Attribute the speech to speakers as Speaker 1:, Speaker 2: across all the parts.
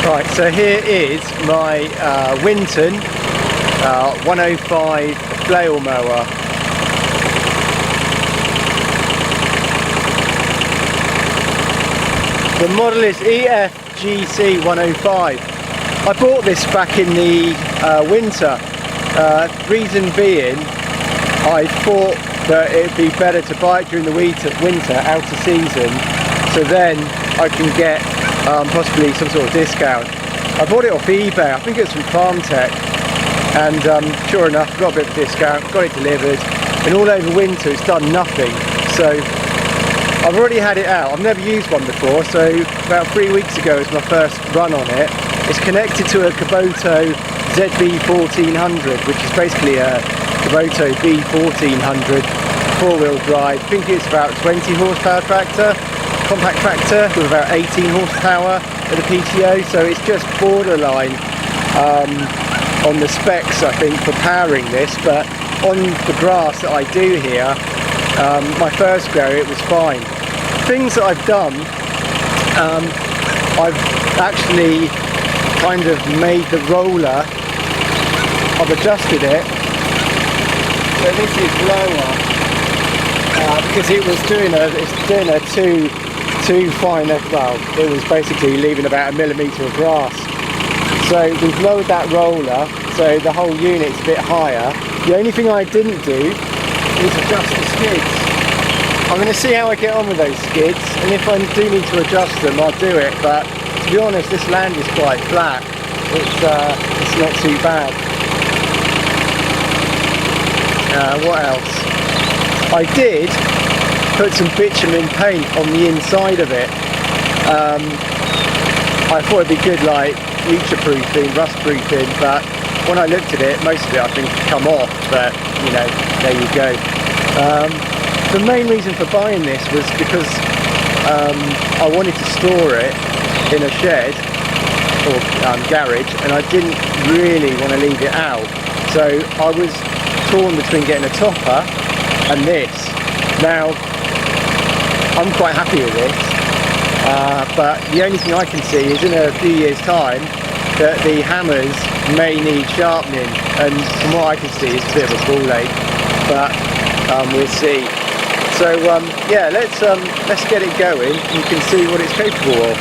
Speaker 1: Right, so here is my Winton 105 Flail Mower. The model is EFGC105. I bought this back in the winter. Reason being, I thought that it would be better to buy it during the winter out of season, so then I can get possibly some sort of discount. I bought it off eBay, I think it was from Farm Tech, and sure enough got a bit of a discount, got it delivered, and all over winter it's done nothing. So I've already had it out. I've never used one before, so about 3 weeks ago was my first run on it. It's connected to a Kubota ZB1400, which is basically a Kubota B1400 four-wheel drive. I think it's about 20 horsepower tractor, compact tractor with about 18 horsepower at the PTO, so it's just borderline on the specs, I think, for powering this, but on the grass that I do here, my first go it was fine. Things that I've done, I've actually kind of made the roller, I've adjusted it, so this is lower, because it was doing a too fine, well, it was basically leaving about 1 millimetre of grass. So we've lowered that roller, so the whole unit's a bit higher. The only thing I didn't do is adjust the skids. I'm going to see how I get on with those skids, and if I do need to adjust them, I'll do it, but to be honest, this land is quite flat. It's not too bad. What else? I did put some bitumen paint on the inside of it. I thought it'd be good, like future proofing, rust proofing, but when I looked at it, most of it I think had come off, but you know, there you go. The main reason for buying this was because I wanted to store it in a shed or garage, and I didn't really want to leave it out, so I was torn between getting a topper and this. Now I'm quite happy with this, but the only thing I can see is in a few years time that the hammers may need sharpening, and from what I can see it's a bit of a ball ache, but we'll see. So yeah, let's get it going and you can see what it's capable of.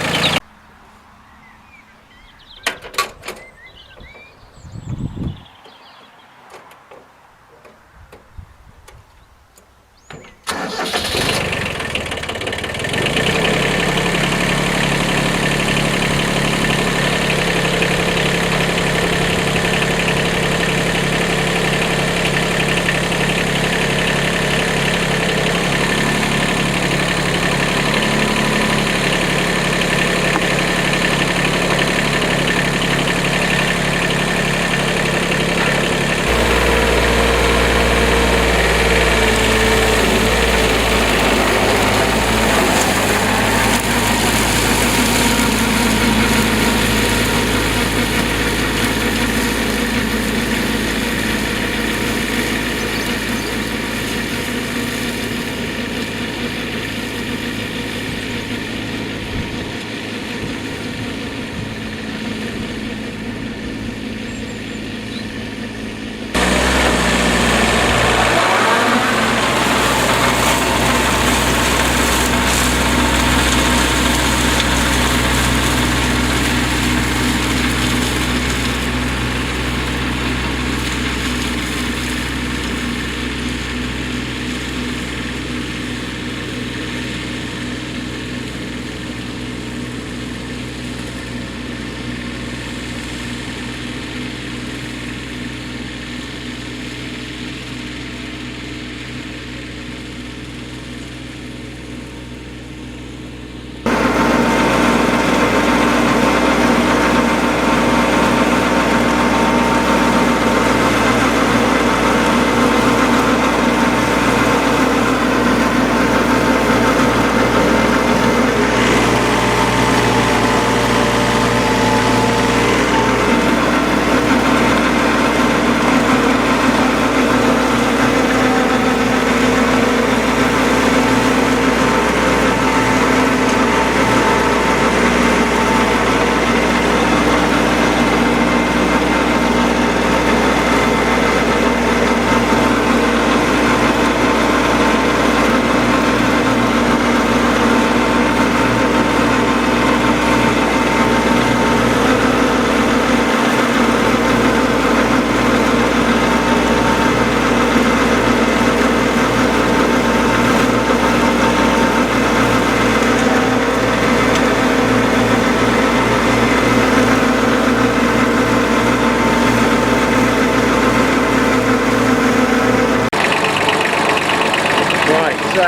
Speaker 1: Right, so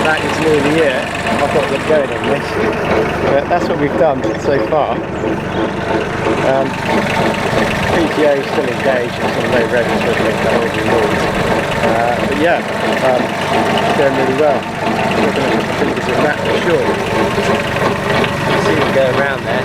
Speaker 1: that is nearly it. I've got to get going on this. But that's what we've done so far. PTO is still engaged, it's on low register, but yeah, it's going really well. We're going to put the fingers in that for sure. You can see them go around there.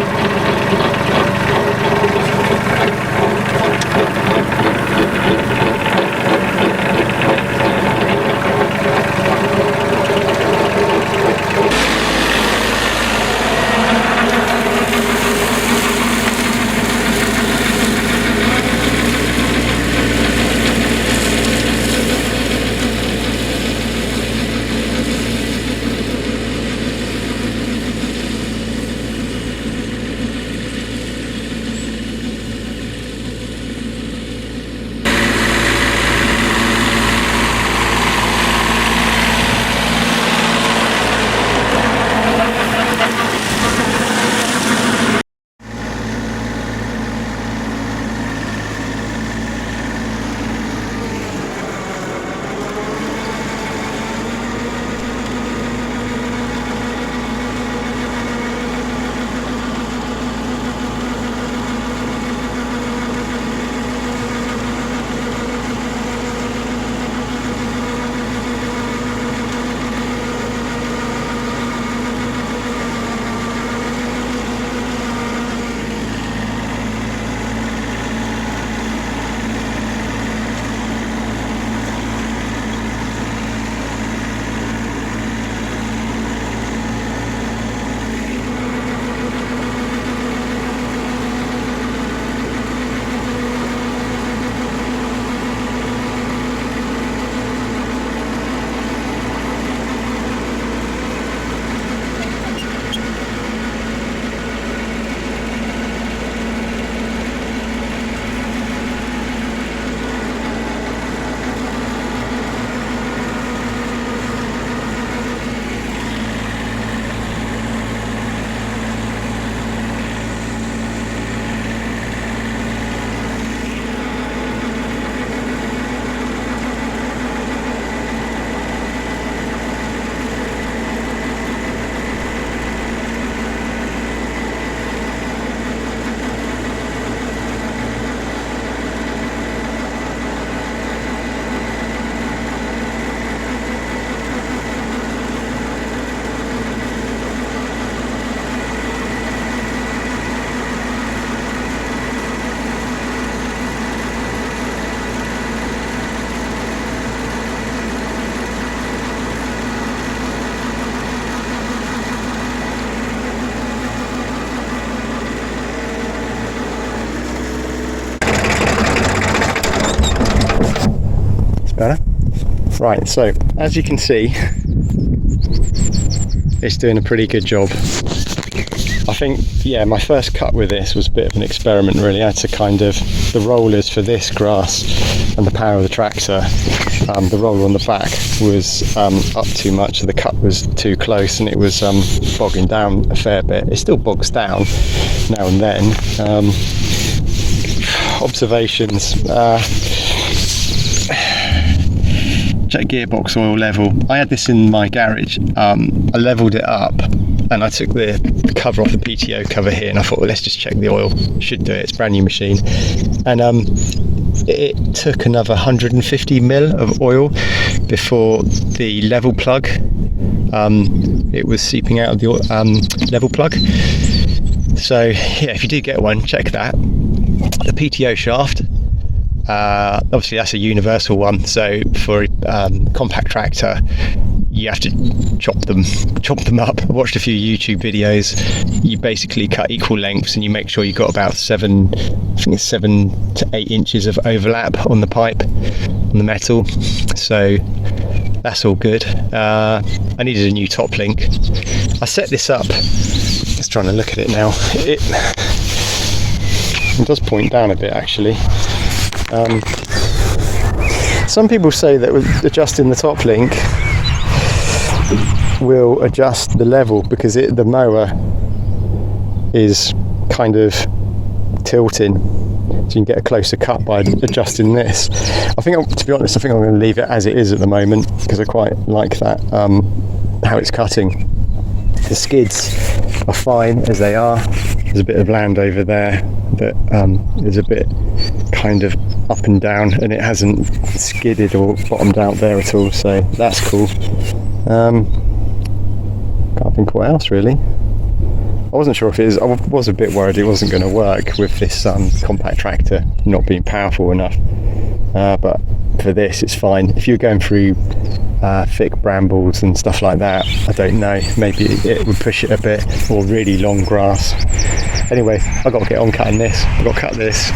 Speaker 1: Better? Right, so as you can see, it's doing a pretty good job. I think, yeah, my first cut with this was a bit of an experiment really. I had to kind of, the rollers for this grass and the power of the tractor, the roller on the back was up too much, so the cut was too close and it was bogging down a fair bit. It still bogs down now and then. Observations. Check gearbox oil level. I had this in my garage. I leveled it up and I took the cover off the PTO cover here and I thought, well, let's just check the oil. Should do it, it's a brand new machine. And it took another 150 mil of oil before the level plug, it was seeping out of the level plug. So yeah, if you do get one, check that. The PTO shaft, obviously that's a universal one, so for a compact tractor you have to chop them up. I watched a few YouTube videos. You basically cut equal lengths and you make sure you've got about 7 to 8 inches of overlap on the pipe, on the metal, so that's all good. I needed a new top link. I set this up, just trying to look at it now, it does point down a bit actually. Some people say that with adjusting the top link will adjust the level because the mower is kind of tilting, you can get a closer cut by adjusting this. I think, to be honest, I think I'm going to leave it as it is at the moment, because I quite like that, how it's cutting. The skids are fine as they are. There's a bit of land over there that is a bit kind of up and down, and it hasn't skidded or bottomed out there at all, so that's cool. Can't think what else really. I wasn't sure if it is. I was a bit worried it wasn't going to work with this compact tractor not being powerful enough, but for this it's fine. If you're going through thick brambles and stuff like that, I don't know, maybe it would push it a bit, or really long grass. Anyway, I've got to get on cutting this. I've got to cut this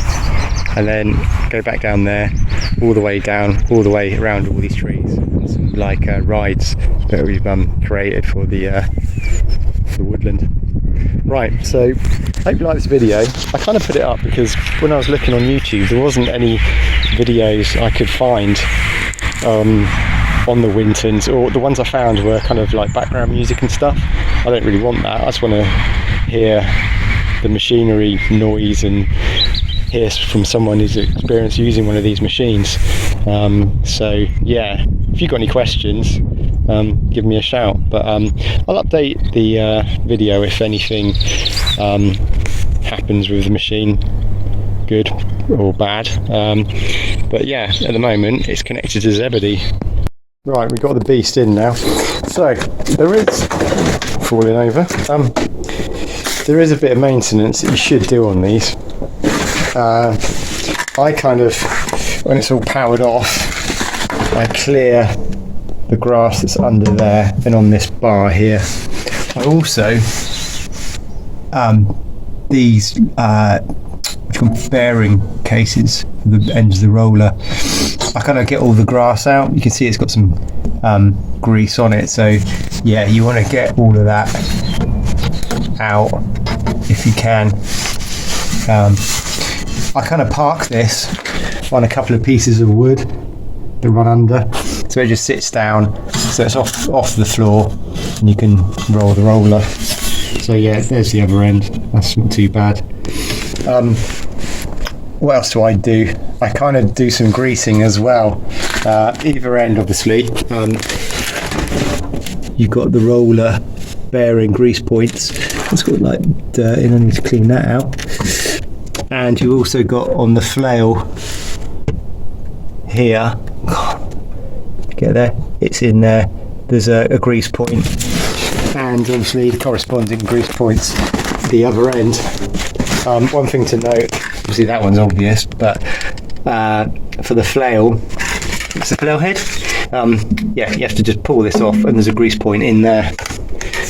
Speaker 1: and then go back down there, all the way down, all the way around all these trees, and some like rides that we've created for the woodland. Right, so I hope you like this video. I kind of put it up because when I was looking on YouTube there wasn't any videos I could find on the Wintons, or the ones I found were kind of like background music and stuff. I don't really want that. I just want to hear the machinery noise and hear from someone who's experienced using one of these machines. So yeah, if you've got any questions, give me a shout, but I'll update the video if anything happens with the machine, good or bad. But yeah, at the moment it's connected to Zebedee. Right, we've got the beast in now. So there is falling over. There is a bit of maintenance that you should do on these. I kind of, when it's all powered off, I clear the grass that's under there and on this bar here. I also these bearing cases for the ends of the roller, I kind of get all the grass out. You can see it's got some grease on it, so yeah, you want to get all of that out if you can. I kind of park this on a couple of pieces of wood that run under, so it just sits down, so it's off the floor and you can roll the roller. So yeah, there's the other end, that's not too bad. What else do I do? I kind of do some greasing as well. Either end obviously, you've got the roller bearing grease points. It's got like dirt in, I need to clean that out. And you've also got on the flail here, get there, it's in there, there's a grease point, and obviously the corresponding grease points the other end. One thing to note, obviously that one's obvious, but for the flail, it's the flail head, yeah, you have to just pull this off and there's a grease point in there.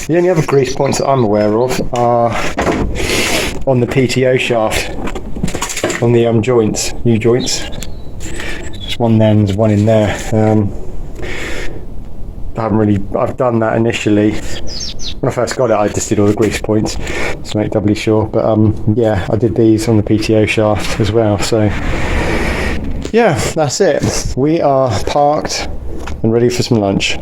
Speaker 1: The only other grease points that I'm aware of are on the PTO shaft, on the joints, new joints. There's one there and there's one in there. I've done that initially. When I first got it, I just did all the grease points to make doubly sure, but yeah, I did these on the PTO shaft as well. So yeah, that's it. We are parked and ready for some lunch.